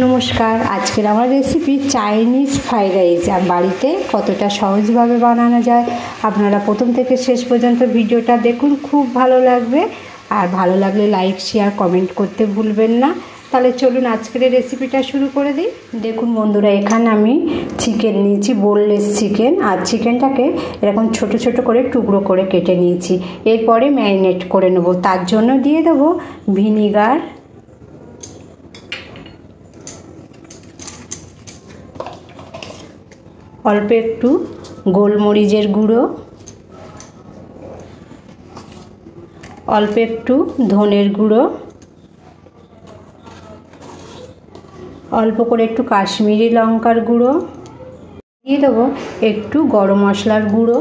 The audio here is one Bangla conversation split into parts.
নমস্কার, আজকের আমার রেসিপি চাইনিজ ফ্রাইড রাইস। আর বাড়িতে কতটা সহজভাবে বানানো যায় আপনারা প্রথম থেকে শেষ পর্যন্ত ভিডিওটা দেখুন, খুব ভালো লাগবে। আর ভালো লাগলে লাইক শেয়ার কমেন্ট করতে ভুলবেন না। তাহলে চলুন আজকের রেসিপিটা শুরু করে দিই। দেখুন বন্ধুরা, এখানে আমি চিকেন নিয়েছি, বোনলেস চিকেন। আর চিকেনটাকে এরকম ছোট ছোট করে টুকরো করে কেটে নিয়েছি। এরপরে ম্যারিনেট করে নেব। তার জন্য দিয়ে দেবো ভিনিগার, অল্প একটু গোলমরিচের গুঁড়ো, অল্প একটু ধনের গুঁড়ো, অল্প করে একটু কাশ্মীরি লঙ্কার গুঁড়ো, দিয়ে দেবো একটু গরম মশলার গুঁড়ো,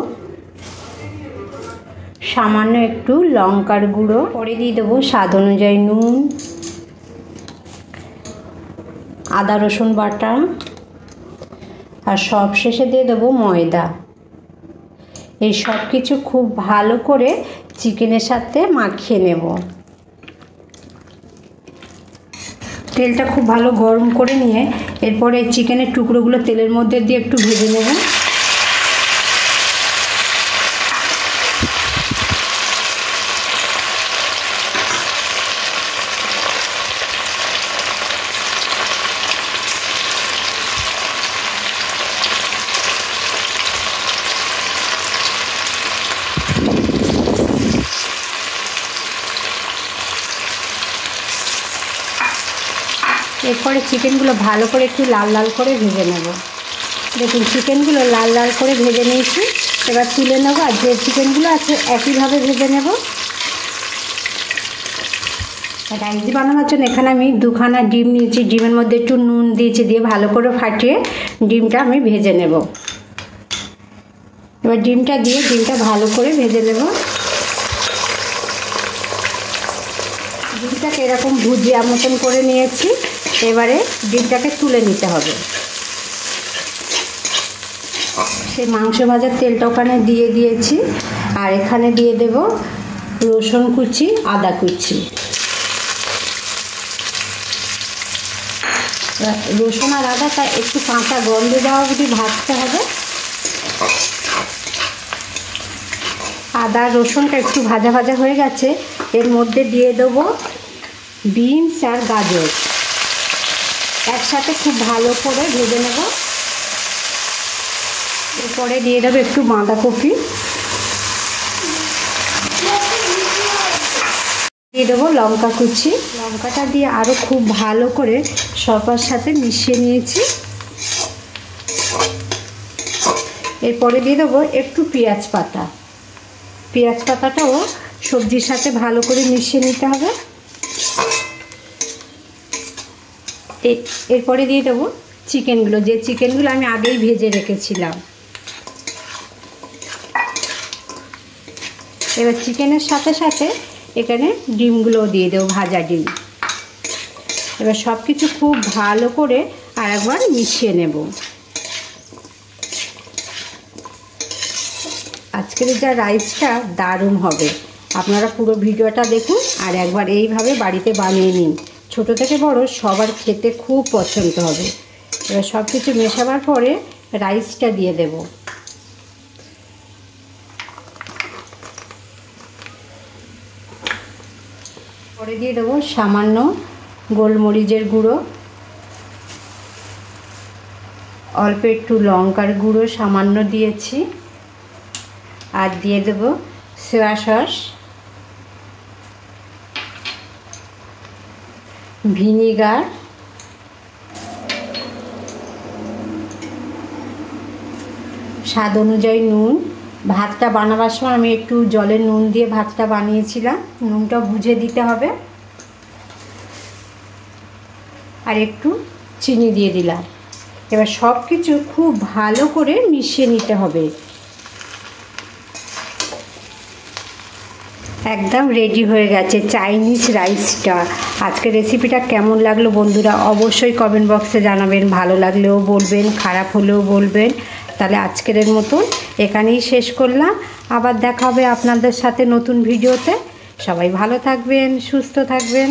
সামান্য একটু লঙ্কার গুঁড়ো, পরে দিয়ে দেবো স্বাদ অনুযায়ী নুন, আদা রসুন বাটা, আর সব শেষে দিয়ে দেবো ময়দা। এই সব কিছু খুব ভালো করে চিকেনের সাথে মাখিয়ে নেব। তেলটা খুব ভালো গরম করে নিয়ে এরপরে চিকেনের টুকরোগুলো তেলের মধ্যে দিয়ে একটু ভেজে নেব। এরপরে চিকেনগুলো ভালো করে একটু লাল লাল করে ভেজে নেব। দেখুন চিকেনগুলো লাল লাল করে ভেজে নিয়েছি, এবার তুলে নেব। আর যে চিকেনগুলো আছে একইভাবে ভেজে নেব। রাইস বানানোর জন্য এখানে আমি দুখানা ডিম নিয়েছি, ডিমের মধ্যে একটু নুন দিয়েছি, দিয়ে ভালো করে ফাটিয়ে ডিমটা আমি ভেজে নেব। এবার ডিমটা দিয়ে ডিমটা ভালো করে ভেজে নেব। ডিমটাকে এরকম ভুজিয়া মতন করে নিয়েছি। এবারে ডিমটাকে তুলে নিতে হবে। সেই মাংস ভাজার তেলটা ওখানে দিয়ে দিয়েছি। আর এখানে দিয়ে দেব রসুন কুচি, আদা কুচি। রসুন আর আদাটা একটু কাঁচা গন্ধ যাওয়া অবধি ভাজতে হবে। আদা রসুনটা একটু ভাজা ভাজা হয়ে গেছে, এর মধ্যে দিয়ে দেবো বিনস আর গাজর। একসাথে খুব ভালো করে ভেজে নেব। এরপরে দিয়ে দেবো একটু বাঁধাকপি, দিয়ে দেবো লঙ্কা কুচি। লঙ্কাটা দিয়ে আরও খুব ভালো করে সবার সাথে মিশিয়ে নিয়েছি। এরপরে দিয়ে দেবো একটু পেঁয়াজ পাতা। পেঁয়াজ পাতাটাও সবজির সাথে ভালো করে মিশিয়ে নিতে হবে। এরপরে দিয়ে দেবো চিকেনগুলো, যে চিকেনগুলো আমি আগেই ভেজে রেখেছিলাম। এবার চিকেনের সাথে সাথে এখানে ডিমগুলোও দিয়ে দেবো, ভাজা ডিম। এবার সব কিছু খুব ভালো করে আর একবার মিশিয়ে নেব। আজকের যা রাইসটা দারুণ হবে। আপনারা পুরো ভিডিওটা দেখুন আর একবার এইভাবে বাড়িতে বানিয়ে নিন। ছোট থেকে বড় সবার খেতে খুব পছন্দ হবে। এবার সব কিছু মেশাবার পরে রাইসটা দিয়ে দেব। পরে দিয়ে দেবো সামান্য গোলমরিচের গুঁড়ো, অল্প একটু লঙ্কার গুঁড়ো সামান্য দিয়েছি, আর দিয়ে দেব সয়া সস, ভিনিগার, স্বাদ অনুযায়ী নুন। ভাতটা বানাবার সময় আমি একটু জলের নুন দিয়ে ভাতটা বানিয়েছিলাম, নুনটা বুঝে দিতে হবে। আর একটু চিনি দিয়ে দিলাম। এবার সব কিছু খুব ভালো করে মিশিয়ে নিতে হবে। একদম রেডি হয়ে গেছে চাইনিজ রাইসটা। আজকের রেসিপিটা কেমন লাগলো বন্ধুরা অবশ্যই কমেন্ট বক্সে জানাবেন। ভালো লাগলেও বলবেন, খারাপ হলেও বলবেন। তাহলে আজকের মতন এখানেই শেষ করলাম। আবার দেখা হবে আপনাদের সাথে নতুন ভিডিওতে। সবাই ভালো থাকবেন, সুস্থ থাকবেন।